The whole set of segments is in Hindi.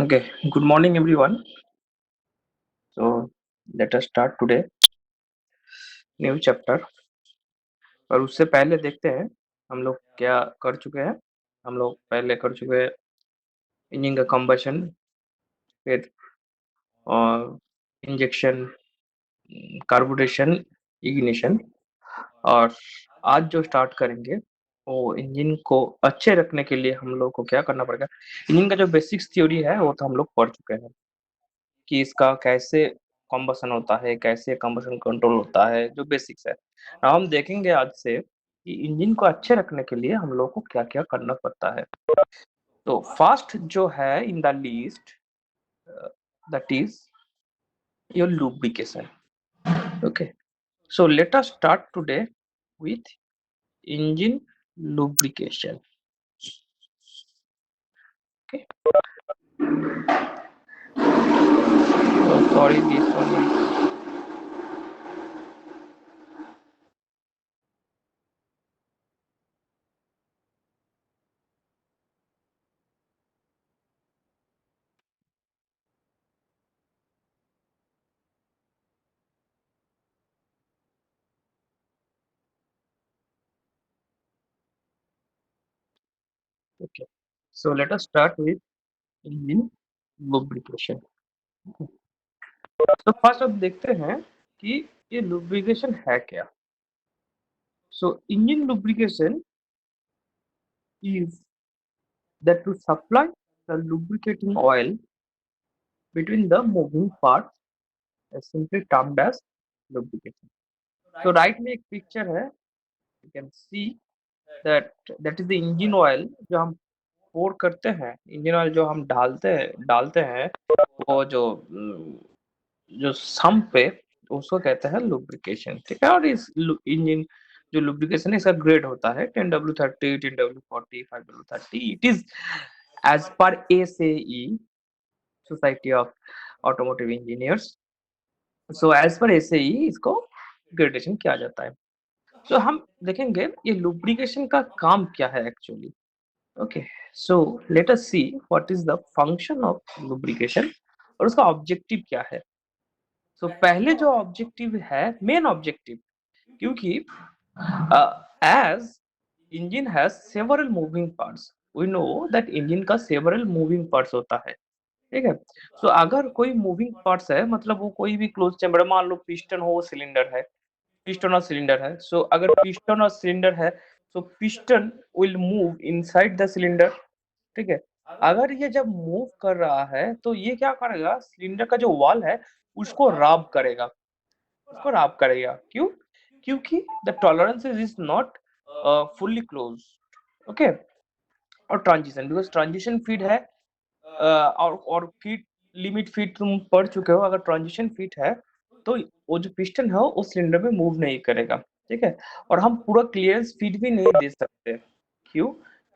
Okay, good morning everyone. So let us start today new chapter और उससे पहले देखते हैं हम लोग क्या कर चुके हैं। हम लोग पहले कर चुके हैं इंजन का कंबशन, फिर और इंजेक्शन, कार्बोरेशन, इग्निशन और आज जो स्टार्ट करेंगे वो इंजन को अच्छे रखने के लिए हम लोग को क्या करना पड़ेगा। इंजन का जो बेसिक्स थ्योरी है वो तो हम लोग पढ़ चुके हैं कि इसका कैसे कॉम्बसन होता है, कैसे कॉम्बसन कंट्रोल होता है, जो बेसिक्स है। अब हम देखेंगे आज से कि इंजन को अच्छे रखने के लिए हम लोग को क्या-क्या करना पड़ता है। तो फर्स्ट जो है in the list that is your lubrication. Okay, so let us start today with engine lubrication. Okay, so sorry this one is okay. So let us start with engine lubrication. तो फर्स्ट अब देखते हैं कि ये लुब्रिकेशन है क्या। सो engine lubrication is that to supply the lubricating oil between the moving parts is simply termed as lubrication. So right में एक पिक्चर है, you can see that is the engine oil जो हम पोर करते हैं, इंजन ऑयल जो हम डालते हैं वो जो सम्प पे उसको कहते हैं लुब्रिकेशन, ठीक है। और इस इंजन जो लुब्रिकेशन है इसका ग्रेड होता है 10W30, 10W40, 5W30। It is as per SAE, society of automotive engineers. So as per SAE इसको ग्रेडेशन किया जाता है। तो हम देखेंगे ये लुब्रिकेशन का काम क्या है actually. Okay, so let us see what is the function of lubrication और उसका ऑब्जेक्टिव क्या है। सो पहले जो ऑब्जेक्टिव है, मेन ऑब्जेक्टिव, क्योंकि as engine has several moving parts, we know that engine का सेवरल मूविंग पार्ट्स होता है, ठीक है। सो अगर कोई मूविंग पार्ट्स है मतलब वो कोई भी क्लोज चैम्बर, मान लो पिस्टन हो, सिलेंडर है, पिस्टन और सिलेंडर है। सो अगर पिस्टन और सिलेंडर है तो piston will move inside the cylinder, ठीक है। अगर ये जब मूव कर रहा है तो ये क्या करेगा, सिलेंडर का जो वॉल है उसको राब करेगा। क्यों? क्योंकि the tolerances is not fully close. Okay, और ट्रांजिशन, बिकॉज ट्रांजिशन फीड है, और फीड लिमिट फीड तुम पढ़ चुके हो। अगर ट्रांजिशन फीड है तो वो जो पिस्टन है वो सिलेंडर में मूव नहीं करेगा, ठीक है। और हम पूरा क्लियरेंस फीड भी नहीं दे सकते। क्यों?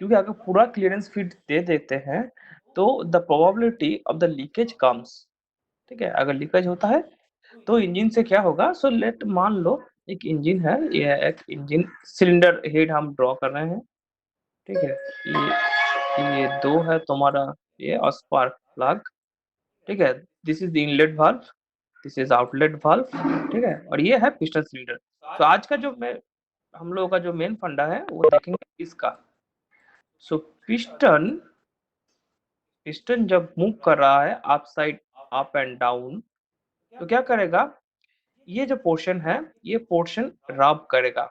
क्योंकि अगर पूरा क्लियरेंस फीड दे देते हैं तो the probability of the leakage comes, ठीक है। अगर लीकेज होता है तो इंजन से क्या होगा। सो लेट मान लो एक इंजन है, ये एक इंजन सिलेंडर हेड हम ड्रॉ कर रहे हैं, ठीक है। ये दो है तुम्हारा, ये स्पार्क प्लग, ठीक है। This is the inlet valve, this is outlet valve, ठीक है। और ये है पिस्टन सिलेंडर। तो आज का जो मैं हम लोगों का जो मेन फंडा है वो देखेंगे इसका। सो पिस्टन पिस्टन जब मूव कर रहा है up side, up and down, तो क्या करेगा, ये जो पोर्शन है ये पोर्शन रब करेगा।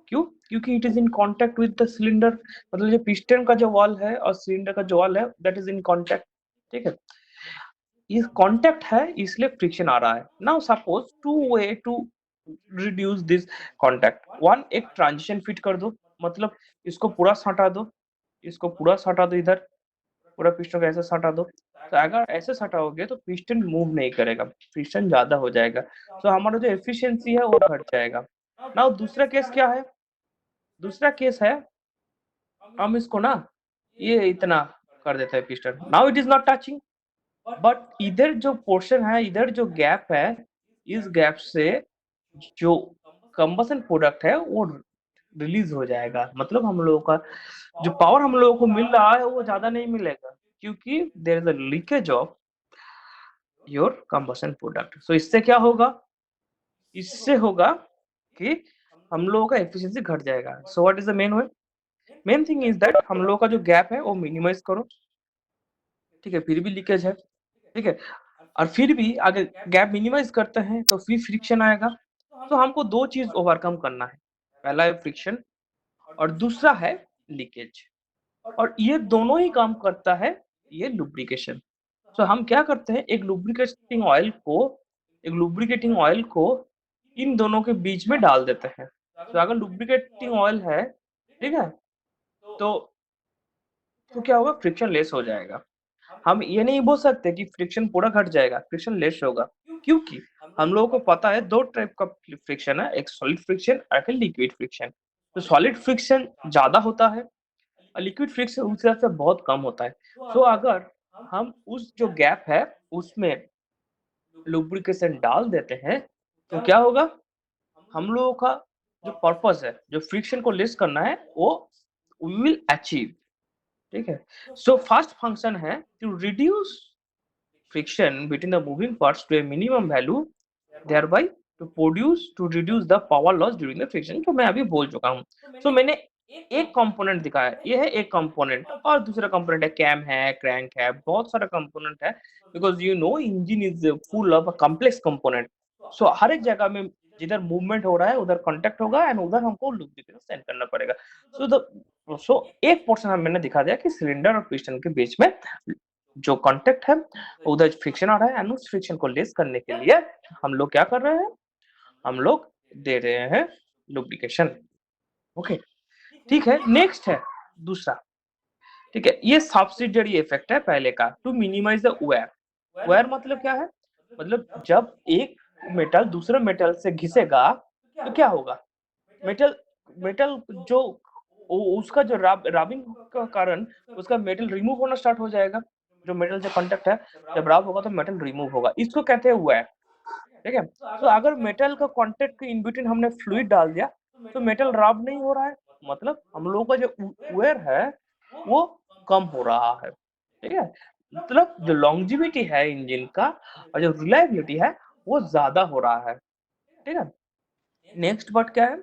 क्यों? क्योंकि it is in contact with the cylinder, मतलब जो पिस्टन का जो वॉल है और सिलेंडर का जो वॉल है दैट इज इन कांटेक्ट, ठीक है। ये कांटेक्ट है इसलिए फ्रिक्शन आ रहा है। Now suppose two way to reduce this contact, one, एक ट्रांजिशन फिट कर दो, मतलब इसको पूरा सटा दो, इसको पूरा सटा दो, इधर पूरा पिस्टन को ऐसे सटा दो। तो अगर ऐसे सटाओगे तो पिस्टन मूव नहीं करेगा, फ्रिक्शन ज्यादा हो जाएगा, तो हमारा जो एफिशिएंसी है वो घट जाएगा। नाउ दूसरा केस क्या है, दूसरा केस है हम इसको ना ये इतना कर देते हैं piston, now it is not touching, but इधर जो पोर्शन है, इधर जो गैप है, इस गैप से जो कंबसन प्रोडक्ट है वो रिलीज हो जाएगा। मतलब हम लोगों का जो पावर हम लोगों को मिल रहा है वो ज्यादा नहीं मिलेगा, क्योंकि there is a leakage of your combustion product. So इससे क्या होगा? इससे होगा कि हम लोगों का एफिशिएंसी घट जाएगा। So what is the main way? Main thing is that हम लोगों का जो गैप है वो मिनिमाइज करो। ठीक है, फिर भी लीकेज है। ठीक है, और फिर भी अगर गैप मिनिमाइज करते हैं तो फिर फ्रिक्शन आएगा। तो हमको दो चीज ओवरकम करना है। पहला है फ्रिक्शन और दूसरा है लीकेज। और ये दोनों ही काम करता है ये लुब्रिकेशन। सो हम क्या करते हैं, एक लुब्रिकेटिंग ऑयल को इन दोनों के बीच में डाल देते हैं। तो अगर लुब्रिकेटिंग ऑयल है, ठीक है, तो क्या होगा, फ्रिक्शन लेस हो जाएगा। हम ये नहीं बोल सकते कि फ्रिक्शन पूरा घट जाएगा, फ्रिक्शन लेस होगा। क्योंकि हम लोगों को पता है दो टाइप का फ्रिक्शन है, एक सॉलिड फ्रिक्शन और एक लिक्विड फ्रिक्शन। तो सॉलिड फ्रिक्शन ज्यादा होता है और लिक्विड फ्रिक्शन उस हिसाब से बहुत कम होता है। सो अगर हम उस जो गैप है उसमें लुब्रिकेशन डाल देते हैं तो क्या होगा, हम लोगों का जो पर्पस है, जो फ्रिक्शन को लेस करना है, वो वी विल अचीव। ठीक है, सो फर्स्ट फंक्शन है to reduce friction between the moving parts to a minimum value, thereby to reduce the power loss during the friction, जो मैं अभी बोल चुका हूँ। सो मैंने एक कंपोनेंट दिखाया, ये है एक कंपोनेंट, और दूसरा कंपोनेंट है कैम है, क्रैंक है, बहुत सारा कंपोनेंट है। Because you know engine is full of complex component. So हर एक जगह में जिधर मूवमेंट हो रहा है उधर कांटेक्ट होगा एंड उधर हमको लुब्रिकेशन सेंड करना पड़ेगा। सो द सो एक पोर्शन हम मैंने दिखा दिया कि सिलेंडर और पिस्टन के बीच में जो कांटेक्ट है उधर फ्रिक्शन आ रहा है एंड उस फ्रिक्शन को लेस करने के लिए हम लोग क्या कर रहे हैं, हम लोग दे रहे हैं लुब्रिकेशन। ओके, ठीक है, नेक्स्ट है दूसरा। ठीक है, ये सब्सिडियरी इफेक्ट है पहले का, to minimise the wear. Wear मतलब क्या है, मतलब जब एक मेटल दूसरे मेटल से घिसेगा तो क्या होगा, मेटल मेटल जो उसका जो रबिंग का कारण उसका मेटल रिमूव होना स्टार्ट हो जाएगा। जो मेटल से कांटेक्ट है जब रब होगा तो मेटल रिमूव होगा, इसको कहते हैं वेयर। ठीक है, तो अगर मेटल का कांटेक्ट के इन बिटवीन हमने फ्लूइड डाल दिया तो मेटल रब नहीं हो रहा है, मतलब हम लोगों का जो वेयर है वो कम हो रहा है। ठीक है, मतलब जो लॉन्जिविटी है इंजन का और जो रिलायबिलिटी है वो ज्यादा हो रहा है। ठीक है, नेक्स्ट पार्ट क्या है,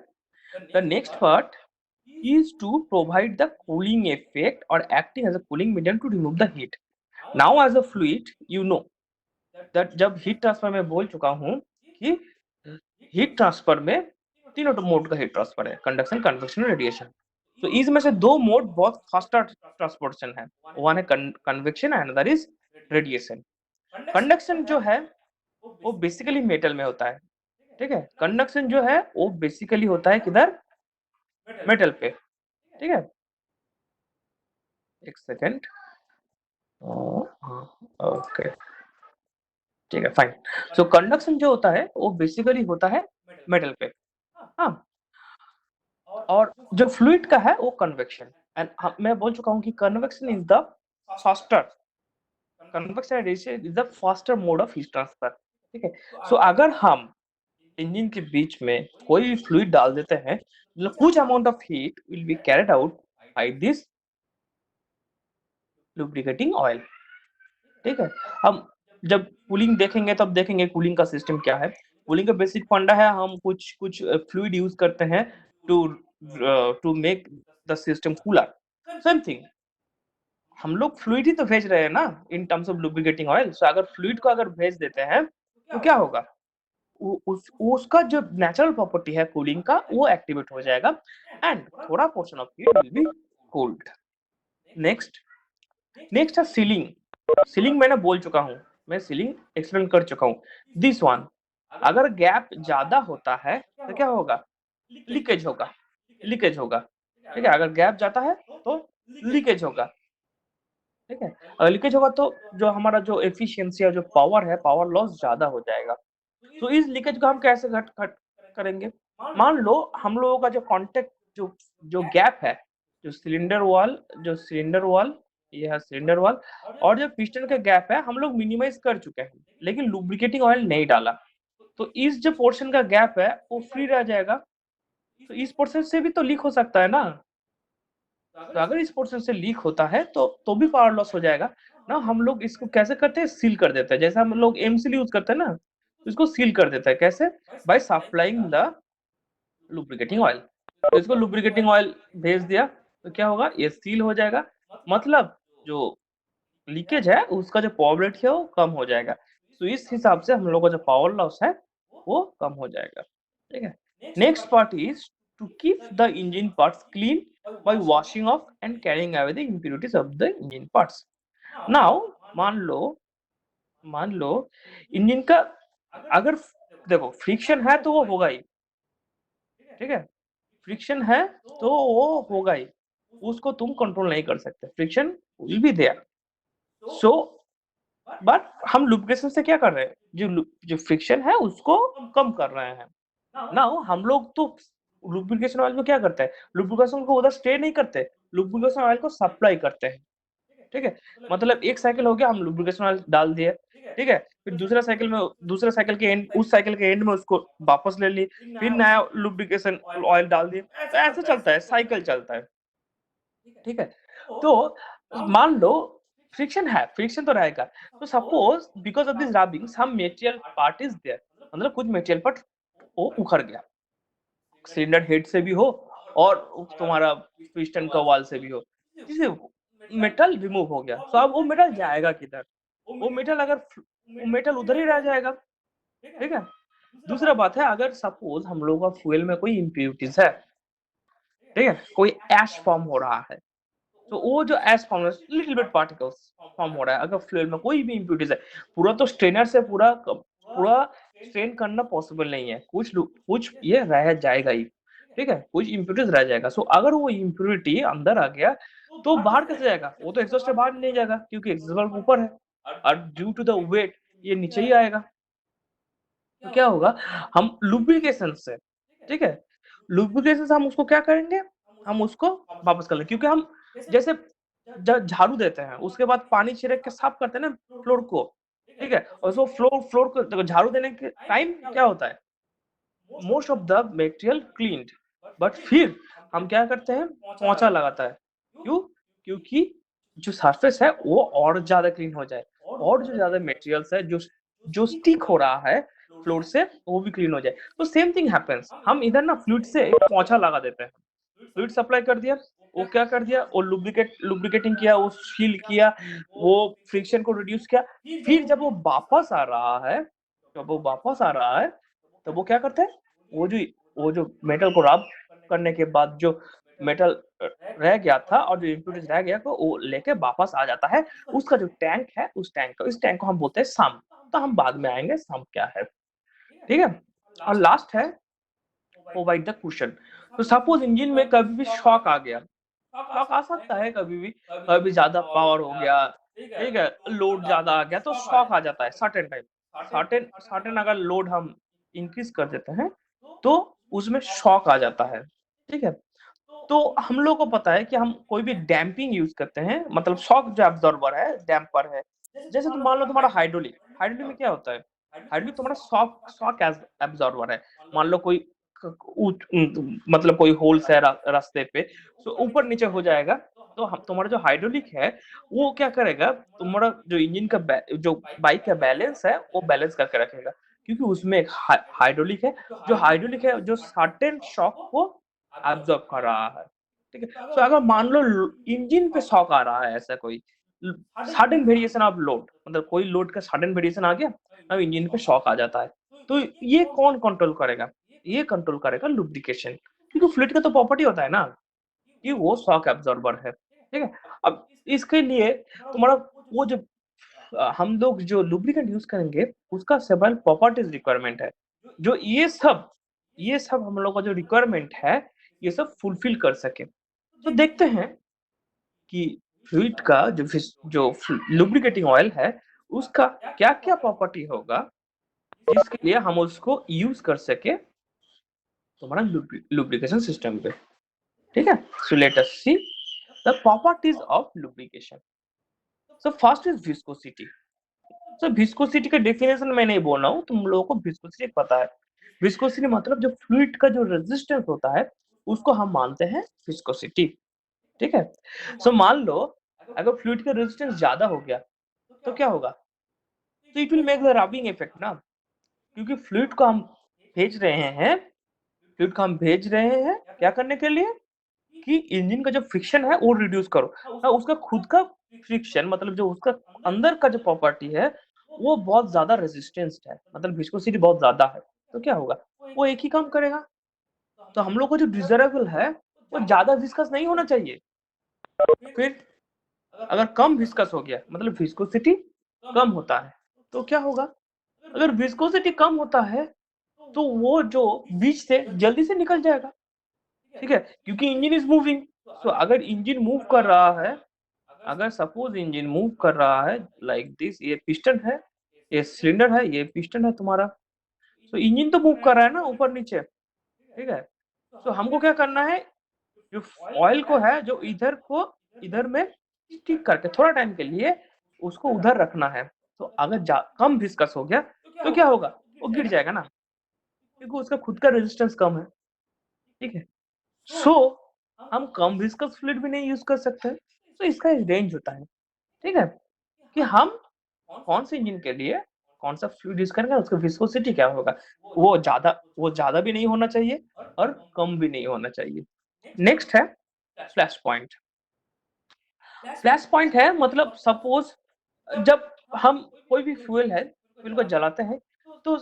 the next part is to provide the cooling effect or acting as a cooling medium to remove the heat. Now as a fluid, you know that जब हीट ट्रांसफर में बोल चुका हूं कि हीट ट्रांसफर में तीनों मोड का हीट ट्रांसफर है, कंडक्शन, कन्वेक्शन और रेडिएशन। तो इसमें से दो मोड बहुत फास्टर ट्रांसपोर्टेशन है, वन है convection and other is radiation. Conduction जो है वो बेसिकली मेटल में होता है। ठीक है, कंडक्शन जो है वो बेसिकली होता है किधर, मेटल पे। ठीक है, एक सेकेंड, ओके, ठीक है, फाइन। सो कंडक्शन जो होता है वो बेसिकली होता है मेटल पे। हाँ, और जो फ्लूइड का है वो कन्वेक्शन। एंड मैं बोल चुका हूँ कि convection is the faster, convection is the faster mode of heat transfer. ठीक है, सो अगर हम इंजन के बीच में कोई फ्लूइड डाल देते हैं मतलब कुछ amount of heat will be carried out by this lubricating oil. ठीक है, हम जब कूलिंग देखेंगे तब देखेंगे कूलिंग का सिस्टम क्या है। कूलिंग का बेसिक फंडा है, हम कुछ कुछ फ्लूइड यूज करते हैं to to make the system cooler. Same thing, हम लोग फ्लूइड ही तो भेज रहे हैं ना in terms of lubricating oil. So अगर फ्लूइड को अगर भेज देते हैं तो क्या होगा, उसका जो नेचुरल प्रॉपर्टी है कूलिंग का वो एक्टिवेट हो जाएगा एंड थोड़ा portion of heat will be cooled. Next next है सीलिंग। सीलिंग मैंने बोल चुका हूँ, मैं सीलिंग एक्सप्लेन कर चुका हूँ। दिस वन, अगर गैप ज्यादा होता है तो क्या होगा, लीकेज होगा, लीकेज होगा। ठीक है, अगर गैप जाता है तो लीकेज होगा। ठीक है, लीकेज होगा तो जो हमारा जो एफिशिएंसी या जो पावर है, पावर लॉस ज्यादा हो जाएगा। तो इस लीकेज को हम कैसे घट घट करेंगे, मान लो हम लोगों का जो कांटेक्ट जो जो गैप है, जो सिलेंडर वॉल, ये है सिलेंडर वॉल, और जो पिस्टन का गैप है हम लोग मिनिमाइज कर चुके हैं लेकिन लुब्रिकेटिंग ऑयल नहीं डाला। तो इस जो पोर्शन का गैप है वो फ्री रह जाएगा। तो इस पोर्शन से भी तो लीक हो सकता है ना। तो अगर इस पोर्शन से लीक होता है तो भी पावर लॉस हो जाएगा ना। हम लोग इसको कैसे करते हैं, सील कर देते हैं। जैसे हम लोग एमसील यूज करते हैं ना, तो इसको सील कर देता है कैसे, by supplying the lubricating oil. तो इसको लुब्रिकेटिंग ऑयल भेज दिया तो क्या होगा, ये सील हो जाएगा। मतलब जो लीकेज है उसका जो प्रोबेबिलिटी है वो कम हो जाएगा। तो इस हिसाब से हम लोग का जो पावर लॉस है वो कम हो जाएगा। ठीक है। Next part is to keep the engine parts clean by washing off and carrying away the impurities of the engine parts. Now मान लो मान लो इंजन का अगर देखो फ्रिक्शन है तो वो होगा ही। ठीक है। फ्रिक्शन है तो वो होगा ही, उसको तुम कंट्रोल नहीं कर सकते, friction will be there. So but हम लुब्रिकेशन से क्या कर रहे हैं, जो फ्रिक्शन है उसको कम कर रहे हैं। नाउ हम लोग तो लुब्रिकेशन ऑयल में क्या करते हैं, लुब्रिकेशन को उधर स्टे नहीं करते, लुब्रिकेशन ऑयल को सप्लाई करते हैं। ठीक है। मतलब एक साइकिल हो गया, हम लुब्रिकेशन ऑयल डाल दिए। ठीक है। फिर दूसरा साइकिल के एंड, उस साइकिल के एंड में उसको वापस ले ली, फिर नया लुब्रिकेशन ऑयल डाल दिए, तो ऐसे चलता है, साइकिल चलता है। ठीक है। तो मान लो फ्रिक्शन है, फ्रिक्शन तो रहेगा। तो suppose because of this rubbing some material part is there, मतलब कुछ मेटेरियल पार्ट वो उखड़ गया, सिलेंडर हेड से भी हो और तुम्हारा पिस्टन का वाल से भी हो, जिसे मेटल रिमूव हो गया। तो अब वो मेटल जाएगा किधर, वो मेटल अगर वो मेटल उधर ही रह जाएगा। ठीक है। दूसरा बात है, अगर सपोज हम लोग का फ्यूल में कोई इम्प्योरिटीज है, ठीक है, कोई ऐश फॉर्म हो रहा है, तो वो जो एस फॉर्म है, लिटिल बिट पार्टिकल्स फॉर्म हो रहा है, अगर फ्लूइड में कोई भी इम्प्यूरिटीज है, पूरा तो स्ट्रेनर से पूरा स्ट्रेन करना पॉसिबल नहीं है, कुछ ये रह जाएगा ही। ठीक है, कुछ इम्प्यूरिटीज रह जाएगा। सो अगर वो इम्प्यूरिटी अंदर आ गया तो बाहर कैसे जाएगा, वो तो एग्जॉस्ट से बाहर नहीं जाएगा क्योंकि एग्जॉस्ट वाल्व ऊपर है और ड्यू टू द वेट ये नीचे ही आएगा। तो क्या होगा, हम लुब्रिकेशन से, ठीक है, लुब्रिकेशन से हम उसको क्या करेंगे, हम उसको वापस कर लेंगे। क्योंकि हम जैसे झाड़ू देते हैं उसके बाद पानी छिड़क के साफ करते हैं ना फ्लोर को। ठीक है। और उसको फ्लोर फ्लोर को देखो, झाड़ू देने के टाइम क्या होता है, most of the material cleaned, but फिर हम क्या करते हैं, पोंछा लगाता है। क्यों? क्योंकि जो सरफेस है वो और ज्यादा क्लीन हो जाए, और जो ज्यादा मटेरियल्स है जो जो स्टिक हो रहा है फ्लोर से वो भी क्लीन हो जाए। तो सेम थिंग हैपेंस, हम इधर ना फ्लूइड से एक पोंछा लगा देते हैं, फ्लूइड सप्लाई कर दिया, वो क्या कर दिया, वो लुब्रिकेटिंग किया, वो सील किया, वो फ्रिक्शन को रिड्यूस किया। फिर जब वो वापस आ रहा है, तो वो क्या करता है, वो जो वो जो मेटल को रब करने के बाद जो मेटल रह गया था और जो इम्प्यूरिटीज रह गया, तो वो लेके वापस आ जाता है। उसका जो टैंक है, इस टैंक को हम बोलते हैं सम। तो हम बाद में आएंगे सम क्या है। ठीक है। और लास्ट है प्रोवाइड द कुशन। तो सपोज इंजन में कभी भी शॉक आ गया, शॉक आ सकता है कभी भी, कभी ज्यादा पावर हो गया, ठीक है, लोड ज्यादा आ गया तो शॉक आ जाता है सर्टेन टाइम। सर्टेन सर्टेन अगर लोड हम इंक्रीज कर देते हैं तो उसमें शॉक आ जाता है। ठीक है। तो हम लोग को पता है कि हम कोई भी डैम्पिंग यूज करते हैं, मतलब शॉक जो एब्जॉर्बर है, डैम्पर है। जैसे तुम मान लो तुम्हारा हाइड्रोलिक, हाइड्रोलिक में क्या होता है, हाइड्रोलिक तुम्हारा शॉक शॉक एब्जॉर्बर है। मान लो कोई मतलब कोई होल्स है रास्ते पे, तो ऊपर नीचे हो जाएगा। तो हम तुम्हारा जो हाइड्रोलिक है वो क्या करेगा, तुम्हारा जो इंजन का जो बाइक का बैलेंस है वो बैलेंस करके रखेगा। क्योंकि उसमें एक हाइड्रोलिक है, जो सर्टेन शॉक को एब्जॉर्ब कर रहा है। ठीक है। सो अगर मान लो इंजन पे शॉक आ रहा है, ऐसा कोई सडन वेरिएशन ऑफ लोड, मतलब कोई लोड का सडन वेरिएशन आ गया, अब इंजन पे शॉक आ जाता है। तो ये कौन कंट्रोल करेगा, ये कंट्रोल करेगा लुब्रिकेशन। क्योंकि फ्लूइड का तो प्रॉपर्टी होता है ना कि वो शॉक एब्जॉर्बर है। ठीक है। अब इसके लिए तुम्हारा वो जो हम लोग जो लुब्रिकेंट यूज करेंगे उसका सेवरल प्रॉपर्टीज रिक्वायरमेंट है, जो ये सब हम लोग का जो रिक्वायरमेंट है ये सब फुलफिल कर सके। तो देखते हैं कि फ्लूइड का जो लुब्रिकेटिंग ऑयल है उसका क्या क्या प्रॉपर्टी होगा जिसके लिए हम उसको यूज कर सके तुम्हारा लुब्रिकेशन सिस्टम पे। ठीक है। So let us see the properties of lubrication. So first is viscosity. So viscosity का डेफिनेशन मैं नहीं बोल रहा हूँ, तुम लोगों को विस्कोसिटी पता है। विस्कोसिटी मतलब जो फ्लूइड का जो रेजिस्टेंस होता है उसको हम मानते हैं विस्कोसिटी। ठीक है? सो मान लो अगर फ्लूइड का रेजिस्टेंस ज़्यादा हो गया, तो क्या होगा? तो it will make the rubbing effect ना, क्योंकि फ्लूइड को हम भेज रहे हैं क्या करने के लिए? कि इंजन का जो फ्रिक्शन है वो रिड्यूस करो। उसका खुद का फ्रिक्शन मतलब जो उसका अंदर का जो प्रॉपर्टी है, वो बहुत ज़्यादा रेजिस्टेंस्ड है, मतलब विस्कोसिटी बहुत ज़्यादा है। तो क्या होगा? वो एक ही काम करेगा। तो हम लोग का जो डिज़ायरेबल है, वो ज़्यादा विस्कस नहीं होना चाहिए। फिर अगर कम विस्कस हो गया मतलब विस्कोसिटी कम होता है, तो क्या होगा? अगर विस्कोसिटी कम होता है, तो वो जो बीच से जल्दी से निकल जाएगा, ठीक है? क्योंकि इंजन इज़ मूविंग। सो अगर इंजन मूव कर रहा है, अगर सपोज़ इंजन मूव कर रहा है लाइक दिस, ये पिस्टन है, ये सिलेंडर है, ये पिस्टन है तुम्हारा। तो इंजन तो मूव कर रहा है ना ऊपर-नीचे, ठीक है? सो हमको क्या करना है, जो ऑयल को है जो इधर को इधर में स्टिक करके थोड़ा टाइम के लिए उसको उधर रखना है। तो अगर कम विस्कस हो गया तो क्या होगा? वो गिर जाएगा ना, क्योंकि उसका खुद का रेजिस्टेंस कम है, ठीक है? सो हम कम विस्कस फ्लूइड भी नहीं यूज़ कर सकते। तो इसका एक रेंज होता है, ठीक है? कि हम कौन से इंजन के लिए कौन-सा फ्लूइड यूज़ करेंगे, उसका विस्कोसिटी क्या होगा। वो ज़्यादा भी नहीं होना चाहिए और कम भी नहीं होना चाहिए। नेक्स्ट है फ्लैश पॉइंट। फ्लैश पॉइंट है मतलब सपोज़ जब हम कोई भी फ्यूल को जलाते हैं, तो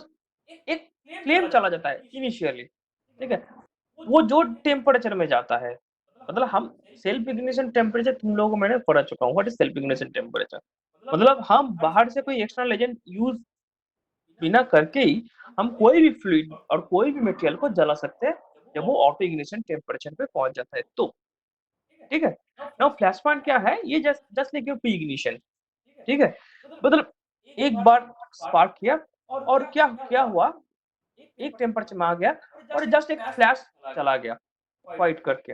एक फ्लेम चला जाता है इनिशियली, ठीक है? वो जो टेम्परेचर में जाता है, मतलब हम सेल्फ इग्निशन टेम्परेचर तुम लोगों को मैंने पढ़ा चुका हूँ, what is self ignition temperature? मतलब हम बाहर से कोई एक्सटर्नल एजेंट यूज़ बिना करके ही हम कोई भी फ्लूइड और कोई भी मटेरियल को जला सकते हैं, जब वो ऑटो इग्निशन टेम्परेचर पे पहुँच जाता है तो, ठीक है? नाउ फ्लैश पॉइंट क्या है? ये just just like your pre ignition, ठीक है? मतलब एक बार स्पार्क किया और क्या क्या हुआ? एक टेम्परेचर में आ गया और जस्ट एक फ्लैश चला गया, व्हाइट करके।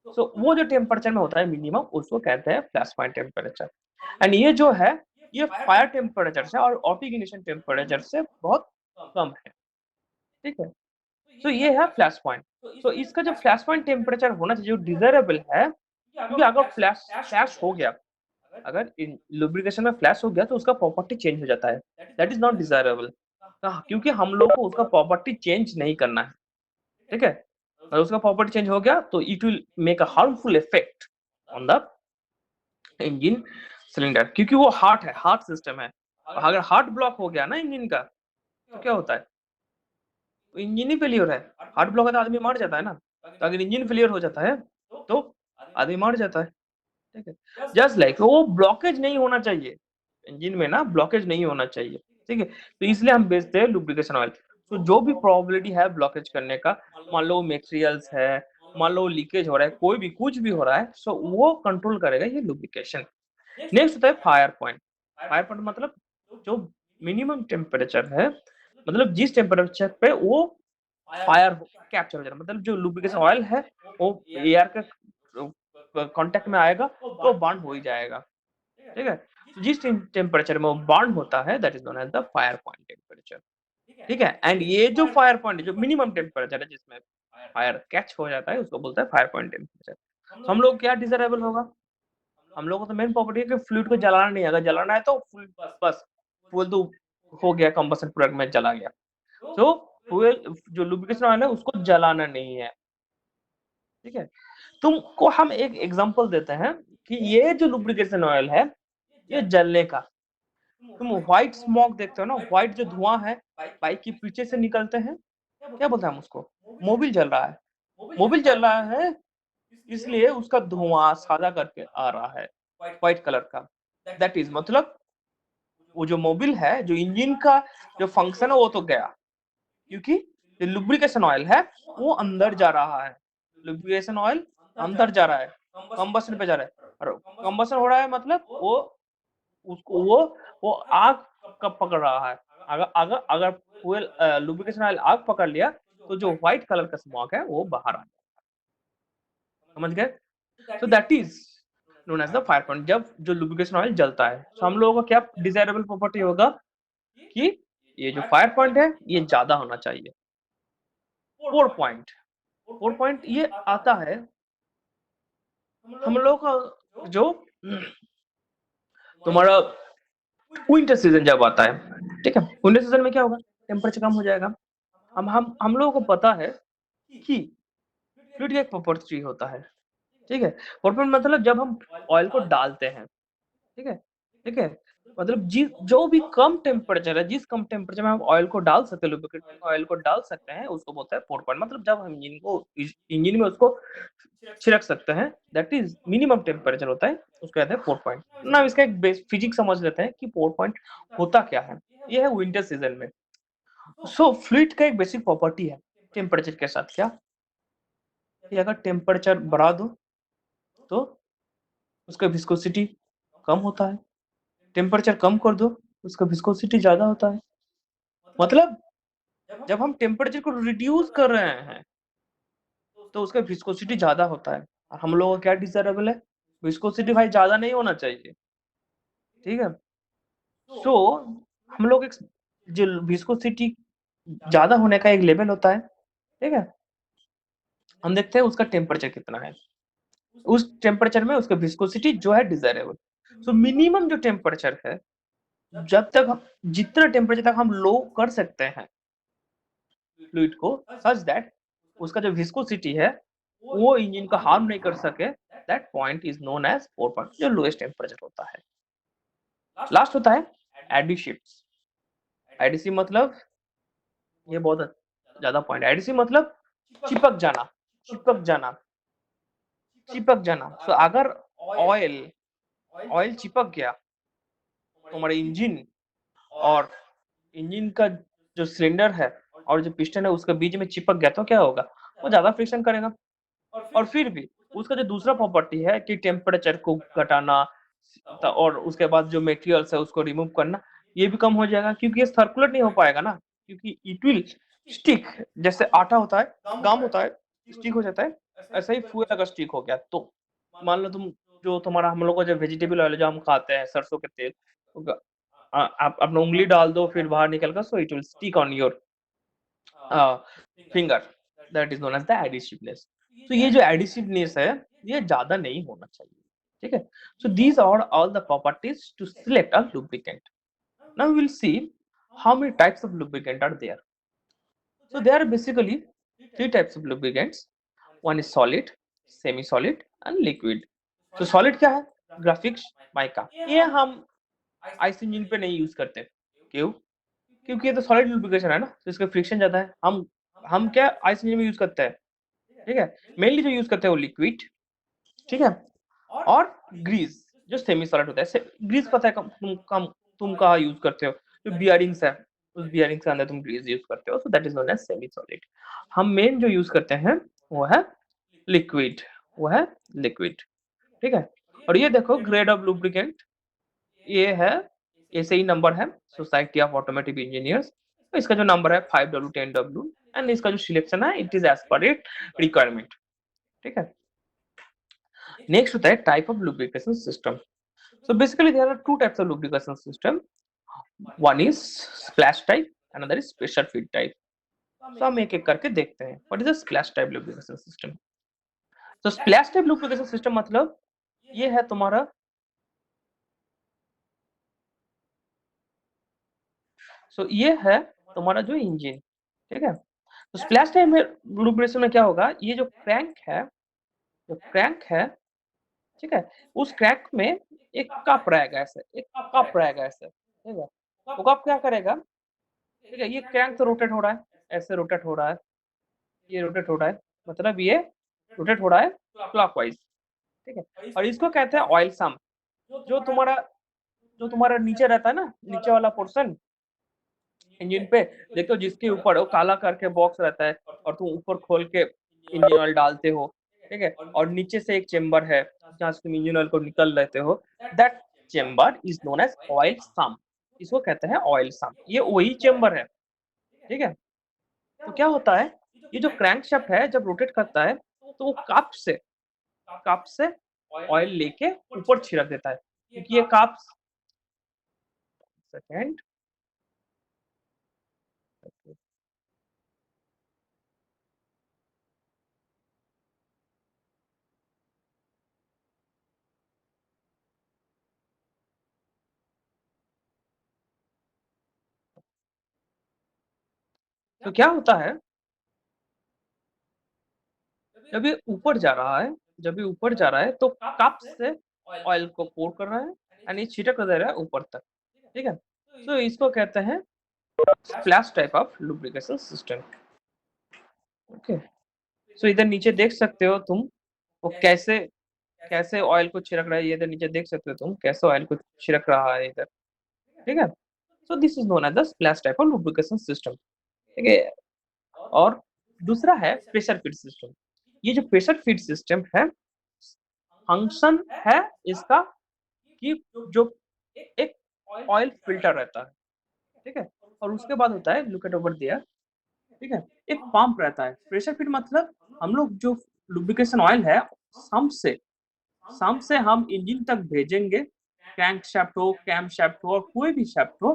सो वो जो टेम्परेचर में होता है मिनिमम, उसको कहते हैं फ्लैश पॉइंट टेम्परेचर। एंड ये जो है, ये फायर टेम्परेचर से और ऑटो इग्निशन टेम्परेचर से बहुत कम है, ठीक है? सो ये है फ्लैश पॉइंट। तो इसका जो फ्लैश पॉइंट टेम्परेचर होना चाहिए, जो डिज़ायरेबल है, क्योंकि अगर फ्लैश फ्लैश हो गया, अगर इन लुब्रिकेशन में फ्लैश हो गया तो उसका प्रॉपर्टी चेंज हो जाता है। That is not desirable. क्योंकि हम लोग को उसका प्रॉपर्टी चेंज नहीं करना है, ठीक है? अगर उसका प्रॉपर्टी चेंज हो गया तो it will make a harmful effect on the engine cylinder, क्योंकि वो हार्ट सिस्टम है। और अगर हार्ट ब्लॉक हो गया ना इंजन का, तो क्या होता है? तो इंजन ही फेल्योर है। हार्ट ब्लॉक है तो आदमी मर जाता है ना। तो अगर इंजन फेल्योर हो जाता है, तो आदमी मर जाता है। ठीक है? जस्ट लाइक वो ब्लॉकेज नहीं होना चाहिए। इंजन में ना ब्लॉकेज नहीं होना चाहिए। ठीक है? तो इसलिए हम बेचते हैं लुब्रिकेशन ऑयल। तो जो भी प्रोबेबिलिटी है ब्लॉकेज करने का, मान लो मटेरियल्स है, मान लो लीकेज हो रहा है, कोई भी कुछ भी हो रहा है, सो वो कंट्रोल करेगा ये लुब्रिकेशन। नेक्स्ट होता है फायर पॉइंट। फायर पॉइंट मतलब जो मिनिमम टेम्परेचर है, मतलब जिस टेम्परेचर पे वो फायर कैप्चर हो जाएगा, मतलब जो लुब्रिकेशन ऑयल है वो एयर के कांटेक्ट में आएगा तो बर्न हो ही जाएगा, ठीक है? तो जिस टेम्परेचर में वो बर्न होता है that is known as the fire point temperature, ठीक है? एंड ये जो फायर पॉइंट जो मिनिमम टेम्परेचर है जिसमें फायर कैच हो जाता है उसको बोलते हैं फायर पॉइंट टेम्परेचर। हम लोग क्या डिजायरेबल होगा? हम लोगों को तो मेन प्रॉपर्टी है कि फ्लूइड को जलाना नहीं है, अगर जलाना है तो फुल बस फ्यूल तो हो गया, कंबशन प्रोडक्ट में चला गया। तो फ्यूल जो लुब्रिकेशन ऑयल है उसको जलाना नहीं है, ठीक है? तुमको हम एक एग्जांपल देते हैं कि ये जो लुब्रिकेशन ऑयल है, ये जलने का, तुम व्हाइट स्मोक देखते हो ना, व्हाइट जो धुआँ है, बाइक के पीछे से निकलते हैं, क्या बोलते हैं हम उसको? मोबिल जल रहा है। मोबिल जल रहा है, इसलिए उसका धुआँ सादा करके आ रहा है, व्हाइट कलर का। दैट इज़ मतलब वो जो मोबिल है, जो इंजन का जो फंक्शन है वो तो गया, क्योंकि जो लुब्रिकेशन ऑयल है, वो अंदर जा रहा है। लुब्रिकेशन ऑयल अंदर जा रहा है, कंबशन पे जा रहा है और कंबशन हो रहा है मतलब उसको वो आग कब पकड़ रहा है। अगर अगर अगर लुब्रिकेशन ऑयल आग पकड़ लिया, तो जो व्हाइट कलर का स्मोक है, वो बाहर आ जाए। समझ गए? So that is known as the fire point, जब जो लुब्रिकेशन ऑयल जलता है। सो हम लोगों का क्या डिज़ायरेबल प्रॉपर्टी होगा कि ये जो फायर पॉइंट है, ये ज़्यादा होना चाहिए। 4 पॉइंट, 4 पॉइंट ये आता है हम लोग का जो तुम्हारा विंटर सीजन जब आता है, ठीक है, विंटर सीजन में क्या होगा, टेम्परेचर कम हो जाएगा। हम लोगों को पता है कि फ्लूइड का एक प्रॉपर्टी होता है, ठीक है। प्रॉपर्टी मतलब जब हम ऑयल को डालते हैं, ठीक है, ठीक है, मतलब जो भी कम टेम्परेचर है, जिस कम टेम्परेचर में हम ऑयल को डाल सकते हैं, लुब्रिकेटिंग ऑयल को डाल सकते हैं, उसको बोलते हैं पोर पॉइंट। मतलब जब हम इंजन में उसको छिड़क सकते हैं, दैट इज मिनिमम टेम्परेचर होता है, उसको कहते हैं पोर पॉइंट ना। इसका एक बेस फिजिक्स समझ लेते हैं कि पोर पॉइंट होता क्या है। ये है विंटर सीजन में। सो फ्लूइड का एक बेसिक प्रॉपर्टी है टेम्परेचर के साथ, क्या कि अगर टेम्परेचर बढ़ा दो तो उसका विस्कोसिटी कम होता है, टेम्परेचर कम कर दो उसका विस्कोसिटी ज्यादा होता है। मतलब जब हम टेम्परेचर को रिड्यूस कर रहे हैं तो उसका विस्कोसिटी ज्यादा होता है। और हम लोगों को क्या डिजायरेबल है, विस्कोसिटी भाई ज्यादा नहीं होना चाहिए, ठीक है। सो हम लोग एक जो विस्कोसिटी ज्यादा होने का एक लेवल होता है, ठीक है, हम देखते हैं उसका टेम्परेचर कितना है, उस टेम्परेचर में उसका विस्कोसिटी जो है डिजायरेबल। सो मिनिमम जो टेम्परेचर है, जब तक हम जितना टेम्परेचर तक हम लो कर सकते हैं फ्लूइड को, सच दैट उसका जो विस्कोसिटी है वो इंजन का हार्म नहीं कर सके, that point is known as pour point, जो लोएस्ट टेम्परेचर होता है। लास्ट होता है एडिशिव। एडिशिव मतलब, ये बहुत ज्यादा पॉइंट है। एडिशिव मतलब चिपक जाना, चिपक जाना, चिपक जाना। सो अगर ऑयल ऑयल चिपक गया तुम्हारे इंजन और इंजन का जो सिलेंडर है और जो पिस्टन है उसके बीच में चिपक गया तो क्या होगा, वो ज्यादा फ्रिक्शन करेगा। और फिर भी उसका जो दूसरा प्रॉपर्टी है कि टेम्परेचर को घटाना और उसके बाद जो मेटेरियल्स है उसको रिमूव करना, ये भी कम हो जाएगा, क्योंकि ये सर्कुलेट नहीं हो पाएगा ना, क्योंकि इट विल स्टिक। जैसे आटा होता है, गाम होता है, स्टिक हो जाता है, ऐसा ही फ्यूल अगर स्टिक हो गया तो मान लो तुम, जो तुम्हारा हम लोग का जो वेजिटेबल ऑयल जो हम खाते हैं सरसों के तेल, आप अपना उंगली डाल दो फिर बाहर निकल कर, so it will stick on your finger, that is known as the adhesiveness. तो ये जो एडिशिवनेस है ये ज्यादा नहीं होना चाहिए, ठीक है। So these are all the properties to select a lubricant. Now we will see how many types of lubricant are there. So there are basically three types of lubricants. One is solid, semi solid and liquid. So solid क्या है, ग्राफिक्स, माइका, ये हम आइस इंजन पे नहीं यूज करते। क्यों, क्योंकि ये तो सॉलिड लुब्रिकेशन है ना, तो इसका फ्रिक्शन ज्यादा है। हम क्या आइस इंजन में यूज करते हैं, ठीक है, मेनली जो यूज करते हैं वो लिक्विड, ठीक है, और ग्रीस जो सेमी सॉलिड होता है। ग्रीस पता है तुम कहाँ यूज करते हो, जो बियरिंग्स है उस बियरिंग के अंदर तुम ग्रीस यूज करते हो, so that is known as semi solid. हम मेन जो यूज करते हैं वो है लिक्विड, वो है लिक्विड, ठीक है। और ये देखो ग्रेड ऑफ लुब्रिकेंट, ये है, ऐसे ही नंबर है सोसाइटी ऑफ ऑटोमेटिक इंजीनियर्स, तो इसका जो नंबर है 5W 10W, एंड इसका जो सिलेक्शन है it is as per it requirement, ठीक है। नेक्स्ट होता है type of lubrication system. So basically there are two types of lubrication system, one is splash type, another is pressure feed type. So हम एक एक करके देखते हैं what is the splash type lubrication system. तो स्प्लैश टाइप लुब्रिकेशन सिस्टम मतलब ये है तुम्हारा, सो ये है तुम्हारा जो इंजन, ठीक है। तो स्प्लैश टाइप में लुब्रिकेशन में क्या होगा, ये जो क्रैंक है, जो क्रैंक है, ठीक है, उस क्रैंक में एक कप रहेगा ऐसे, एक कप रहेगा ऐसे, ठीक है। वो कप क्या करेगा, ठीक है, ये क्रैंक तो रोटेट हो रहा है, ऐसे रोटेट हो रहा है, ये रोटेट हो रहा है, मतलब ये रोटेट हो रहा है क्लॉकवाइज, ठीक है। और इसको कहते हैं ऑयल सम। जो तुम्हारा जो तुम्हारा नीचे रहता है ना, नीचे वाला पोर्शन इंजन पे, देखो जिसके ऊपर वो काला करके बॉक्स रहता है और तुम ऊपर खोल के इंजन ऑयल डालते हो, ठीक है, और नीचे से एक चेम्बर है जहाँ से तुम इंजन ऑयल को निकल लेते हो, that chamber is known as oil sump. इसको कहते हैं ऑयल सम, ये वही चेम्बर है, ठीक है। तो क्या होता है, ये जो क्रैंकशाफ्ट है जब रोटेट करता है तो वो कप से ऑयल लेके ऊपर छिड़क देता है, क्योंकि ये कप, सेकेंड, तो क्या होता है, जब ये ऊपर जा रहा है जब ये ऊपर जा रहा है तो कप से ऑयल को पोर कर रहा है एंड ये छिटक दे रहा है ऊपर तक, ठीक है? तो इसको कहते हैं splash type of lubrication system, okay? So इधर नीचे देख सकते हो तुम, वो कैसे कैसे ऑयल को छिड़क रहा है, ये इधर नीचे देख सकते हो तुम कैसे ऑयल को छिड़क रहा है इधर, ठीक है? So this is known as the splash type of lubrication system, ठीक है? और दूसरा है प्रेशर फीड सिस्टम। ये जो प्रेशर फीड सिस्टम है, फंक्शन है इसका कि जो एक ऑयल फिल्टर रहता है, ठीक है? और उसके बाद होता है लुक एट ओवर देयर, ठीक है? एक पंप रहता है। प्रेशर फीड मतलब हम लोग जो लुब्रिकेशन ऑयल है, सम्प से हम इंजन तक भेजेंगे, क्रैंक शाफ्ट हो, कैम शाफ्ट हो और कोई भी शाफ्ट हो,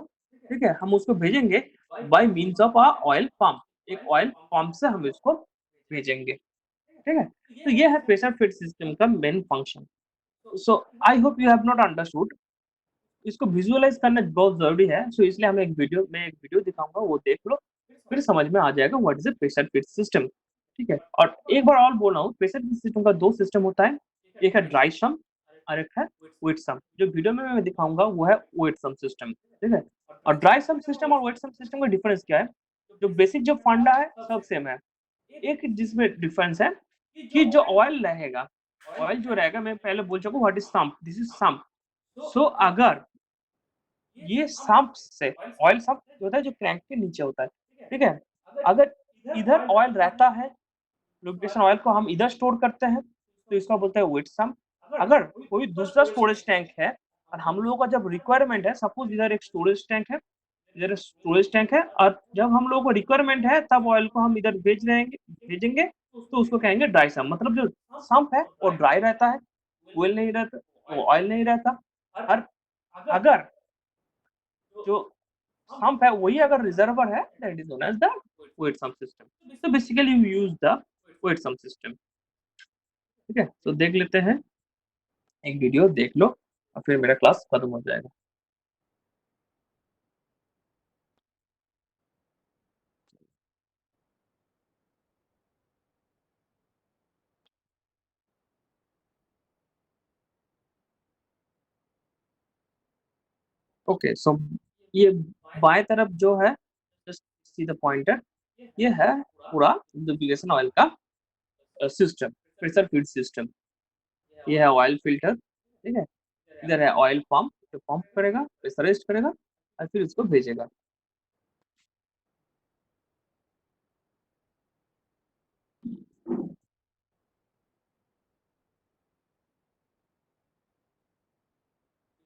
ठीक है? हम उसको भेजेंगे bye means of oil pump. एक ऑयल पंप से हम इसको भेजेंगे, ठीक है? तो ये है प्रेशर फीड सिस्टम का main function. So I hope you have not understood. इसको विजुअलाइज करना बहुत जरूरी है, सो इसलिए हम एक वीडियो दिखाऊंगा, वो देख लो, फिर समझ में आ जाएगा what is a pressure feed system, ठीक है? और एक बार और बोल रहा हूँ, प्रेशर फीड सिस्टम का दो सिस्टम होता है, एक है ड्राई सम और एक है वेट सम। जो वीडियो में मैं दिखाऊंगा वो है वेट सम सिस्टम, ठीक है? और ड्राई सम सिस्टम और वेट सम सिस्टम का डिफरेंस क्या है? जो बेसिक जो फंडा है सब सेम है, एक जिसमें डिफरेंस है कि जो ऑयल रहेगा, ऑयल जो रहेगा, मैं पहले बोल चुका हूँ what is sump, this is sump. So अगर ये सम्प से, ऑयल सम्प जो होता है जो क्रैंक के नीचे होता है, ठीक है? अगर इधर ऑयल रहता है, लुब्रिकेशन ऑयल को हम इधर स्टोर करते हैं, तो इसका बोलते हैं वेट सम्प। अगर कोई दूसरा स्टोरेज टैंक है और हम लोगों का जब रिक्वायरमेंट है, सपोज इधर एक स्टोरेज टैंक है, इधर स्टोरेज टैंक है और जब हम लोगों को रिक्वायरमेंट है तब ऑयल को हम इधर भेजेंगे, तो उसको कहेंगे ड्राई सम्प। मतलब जो सम्प है वो ड्राई रहता है, ऑयल नहीं रहता, वो ऑयल नहीं रहता। और अगर जो सम्प है वही अगर रिजर्वर है, that is known as the wet sump system. तो basically we use the wet sump system, ठीक है? तो देख लेते हैं, एक वीडियो देख लो और फिर मेरा क्लास खत्म हो जाएगा। ओके, सो ये बाएं तरफ जो है, जस्ट सी द पॉइंटर, ये है पूरा लुब्रिकेशन ऑयल का सिस्टम, प्रेशर फीड सिस्टम। ये है ऑयल फिल्टर, ठीक है? इधर है ऑयल पंप जो पंप करेगा, प्रेशराइज करेगा और फिर इसको भेजेगा।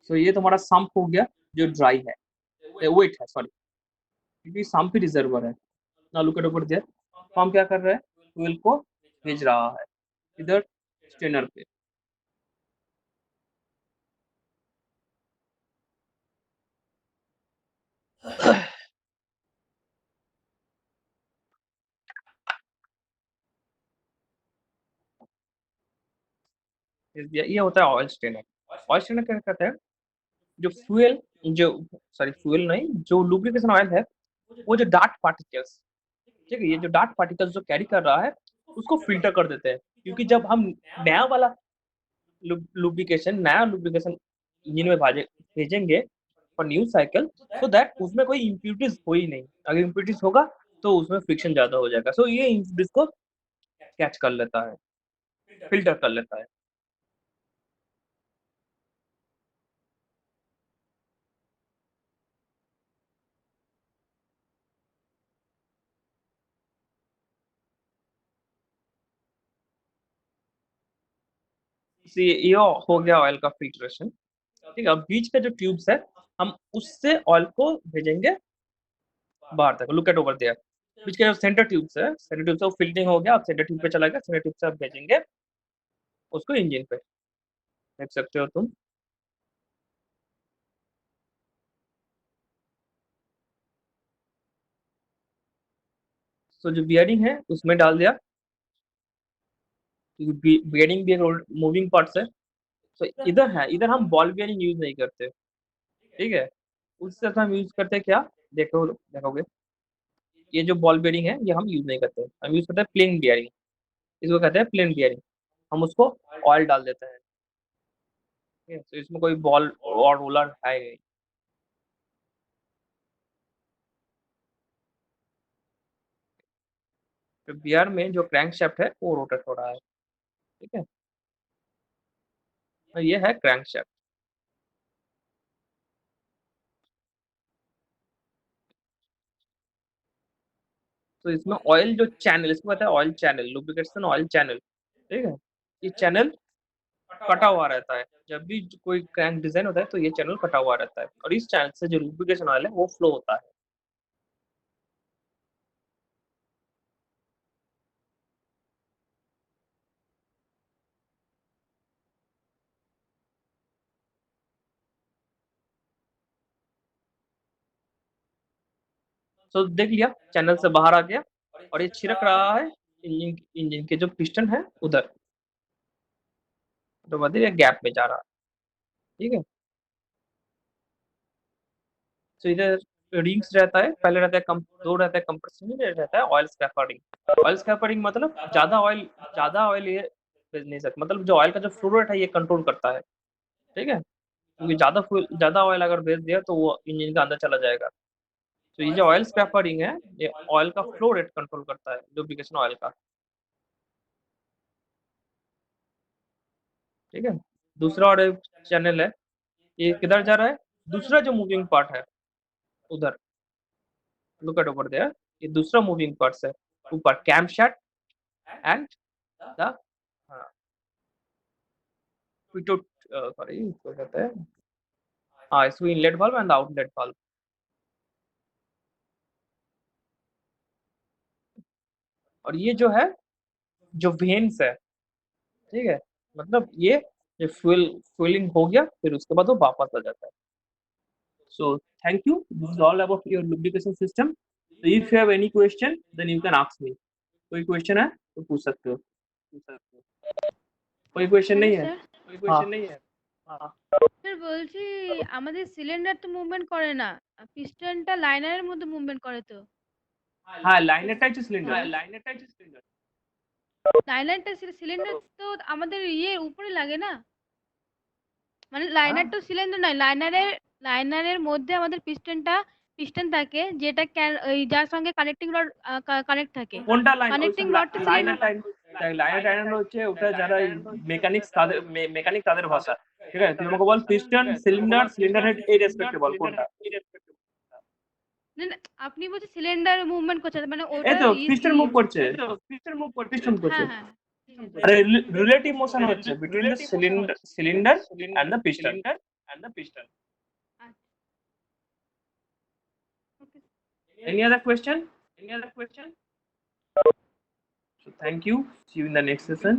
सो ये तुम्हारा सम्प हो गया जो ड्राई है, वेट है, सॉरी, क्योंकि सम्प ही रिजर्वर है ना। Look at over there, pump क्या कर रहा है, फ्यूल को भेज रहा है इधर स्टेनर पे। ये होता है ऑयल स्टेनर। ऑयल स्टेनर क्या कहता है, जो फ्यूल जो सॉरी फ्यूल नहीं, जो लुब्रिकेशन ऑयल है, वो जो डार्ट पार्टिकल्स, ठीक है, ये जो डार्ट पार्टिकल्स जो कैरी कर रहा है उसको फिल्टर कर देते हैं। क्योंकि जब हम नया वाला नया लुब्रिकेशन इंजन में भेजेंगे for new cycle, so that उसमें कोई इम्प्यूरिटीज हो ही नहीं। अगर इम्प्यूरिटीज होगा तो उसमें फ्रिक्शन ज्यादा हो जाएगा, सो ये इम्प्यूरिटीज को कैच कर लेता है, फिल्टर कर लेता है। ये हो गया ऑयल का फिल्ट्रेशन, ठीक है? अब बीच का जो ट्यूब्स है, हम उससे ऑयल को भेजेंगे बाहर तक। लुक एट ओवर देयर, बीच के जो सेंटर ट्यूब्स है, सेंटर ट्यूब से वो फिल्टरिंग हो गया, अब सेंटर ट्यूब पे चला गया, सेंटर ट्यूब से अब भेजेंगे उसको इंजन पे, देख सकते हो तुम। तो जो बियरिंग है उसमें डाल दिया, क्योंकि बियरिंग भी एक मूविंग पार्ट्स है। तो इधर है, इधर हम बॉल बियरिंग यूज नहीं करते, ठीक है? उससे हम यूज करते हैं क्या, देखोगे, ये जो बॉल बेयरिंग है ये हम यूज नहीं करते, हम यूज करते हैं प्लेन बेयरिंग, इसको कहते हैं प्लेन बेयरिंग। हम उसको ऑयल डाल देते हैं, ठीक है, तो इसमें कोई बॉल और रोलर है नहीं। तो बियर में जो क्रैंकशाफ्ट है वो रोटेट हो रहा है, ठीक है, तो ये है क्रैंकशाफ्ट। तो इसमें ऑयल जो चैनल, इसको कहते हैं oil channel, lubrication oil channel, ठीक है, ये चैनल कटा हुआ रहता है, जब भी कोई क्रैंक डिजाइन होता है तो ये चैनल कटा हुआ रहता है, और इस चैनल से जो लुब्रिकेशन ऑयल है वो फ्लो होता है। तो देख लिया, चैनल से बाहर आ गया, और ये छिड़क रहा है इंजन, इंजन के जो पिस्टन है उधर, तो मतलब ये गैप में जा रहा है, ठीक है। तो इधर रिंग्स रहता है, पहले रहता है कम, दो रहता है कंप्रेसर में, रहता है ऑयल स्कैफोल्डिंग। ऑयल स्कैफोल्डिंग मतलब ज्यादा ऑयल ये भेज नहीं सकता, मतलब जो ऑयल का जो फ्लो रेट है ये कंट्रोल करता है, ठीक है, क्योंकि ज्यादा ऑयल अगर भेज दिया तो वो इंजन के अंदर चला जाएगा। तो ये जो ऑयल स्कैफोल्डिंग है ये ऑयल का फ्लो रेट कंट्रोल करता है, लुब्रिकेशन ऑयल का, ठीक है। दूसरा और एक चैनल है, ये किधर जा रहा है, दूसरा जो मूविंग पार्ट है उधर, लुक एट ओवर देयर, ये दूसरा मूविंग पार्ट है ऊपर, camshaft and the pitot, sorry क्या कहते हैं, हाँ, इसको inlet valve and outlet valve. और ये जो है, जो वेन्स है, ठीक है, मतलब ये फ्यूलिंग हो गया फिर उसके बाद वो वापस आ जाता है। So thank you, this is all about your lubrication system. So if you have any question, then you can ask me. कोई क्वेश्चन है तो पूछ सकते हो। कोई क्वेश्चन হ্যালো नहीं है? স্যার। हाँ हाँ স্যার বলছি আমাদের সিলিন্ডার তো মুভমেন্ট করে না। পিস্টনটা লাইনারের মধ্যে মুভমেন্ট করে তো। हाँ, लाइन अटैच सिलेंडर। হ্যাঁ। লাইনারটা সিলিন্ডার তো আমাদের উপরে লাগে না। মানে हाँ, লাইনারটা সিলিন্ডার নয়। লাইনারের মধ্যে আমাদের পিস্টন থাকে যেটা ওই যার সঙ্গে কানেক্টিং রড কানেক্ট থাকে। কোনটা লাইন, ওই কানেক্টিং রডটা লাইনার টাইম, লাইনার টাইম হচ্ছে ওটা যারা মেকানিক্স তাদের, মেকানিক তাদের ভাষা, ঠিক আছে, তুই আমাকে বল পিস্টন, সিলিন্ডার, সিলিন্ডার হেড এই রেসপেক্টে বল কোনটা। না, না, আপনি বলছেন সিলিন্ডার মুভমেন্ট করছে মানে এই ওটা তো পিস্টন মুভ করছে, পিস্টন করছে। হ্যাঁ, হ্যাঁ। ঠিক আছে। আরে রিলেটিভ মোশন হচ্ছে between the cylinder and the piston. আচ্ছা, okay. Any other question? So thank you, see you in the next session.